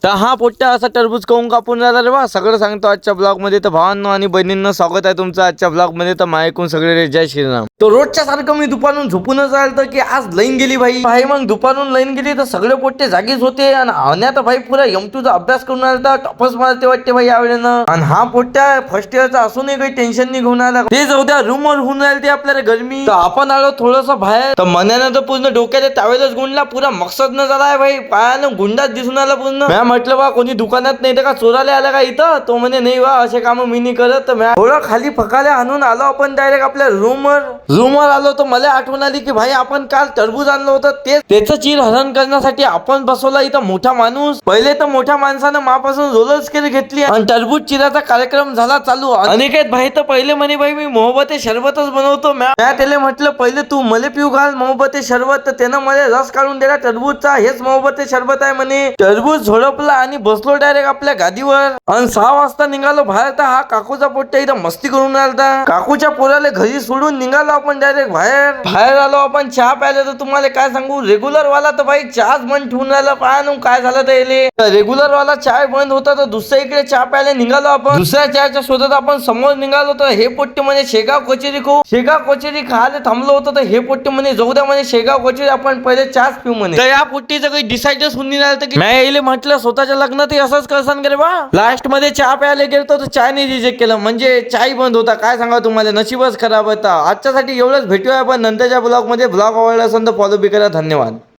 तर हा पोट्ट्या असा टरबूज काऊन कापून राहिला रे बा, सगळं सांगतो आजच्या ब्लॉग मध्ये. तर भावांनो आणि बहिणींनो, स्वागत आहे तुमचं आजच्या ब्लॉग मध्ये. तर मायकून सगळे जय श्रीराम. तो रोजच्या सारखं मी दुपारून झोपूनच राहिलो तर की आज लाईन गेली भाई. मग दुपारून लाईन गेली तर सगळे पोट्टे जागीच होते आणि अण्यात भाई पुरा M2चा अभ्यास करून आला. टॉपच मारते वाटते भाई यावेळेनं. आणि हा पोट्ट्या फर्स्ट इयरचा असूनही काही टेन्शन नाही घेऊन आला. ते जाऊ द्या, रूम वर होऊन राहिले ते आपल्याला गरमी. तर आपण आलो थोडस बाहेर. तर मनानं तर पूर्ण डोक्याच्या त्यावेळेस गुंडला पुरा मकसद न झालाय भाई. पायानं गुंडाच दिसून आला पूर्ण. मी म्हटलं बा कोणी दुकानात नाही तर का चोराला आला का इथं. तो म्हणे नाही बा असे काम मी नाही करत. तर थोडं खाली फकाले आणून आलो आपण डायरेक्ट आपल्या रूमवर आलो. तर मला आठवण आली की भाई आपण काल टरबूज आणलं होतं ते त्याचं चीर हरण करण्यासाठी आपण बसवला इथं मोठा माणूस. पहिले तर मोठ्या माणसानं मापासून रोलर्स केली घेतली आणि टरबूज चिराचा कार्यक्रम झाला चालू. अनिकेत भाई तर पहिले म्हणे भाई मी मोहब्बते शरबतच बनवतो. म्या त्याला म्हटलं पहिले तू मला पिऊ घाल मोहब्बते शरबत. तर त्यानं मला रस काढून दिला टरबूजचा. हेच मोहब्बते शरबत आहे म्हणे. टरबूज झोडपला आणि बसलो डायरेक्ट आपल्या गादीवर. आणि 6 वाजता निघालो बाहेर. तर हा काकूचा पोट्ट्या इथं मस्ती करून राहिला. काकूच्या पोराला घरी सोडून निघालो आपण डायरेक्ट बाहेर आलो आपण चहा प्यायला. तर तुम्हाला काय सांगू, रेग्युलर वाला तर भाई चहाच बंद ठेवून राहिला. पाहा काय झालं तर रेग्युलर वाला चहा बंद होता तर दुसऱ्या इकडे चहा प्यायला निघालो आपण. दुसऱ्या चहाच्या शोधात आपण समोर निघालो. तर हे पोट्टे म्हणे शेगाव कचेरी खाऊ. शेगाव कचेरी खायला थांबलो होतो. तर हे पोट्टे म्हणे जाऊ द्या म्हणे शेगाव कचेरी आपण पहिले चहाच पिऊ म्हणे. तर या पोट्टीचं काही डिसाइडच होऊन नाही की मी यायला म्हटलं स्वतःच्या लग्नात असंच करसान का रे बा. लास्ट मध्ये चहा प्यायला गेलो तर चहाने रिजेक्ट केलं. म्हणजे चाय बंद होता. काय सांगा तुम्हाला, नशीबच खराब होता. आजच्यासाठी एवढंच. भेटूया आपण नंतरच्या ब्लॉग मध्ये. ब्लॉग आवडला असेल तर फॉलो बी करा. धन्यवाद.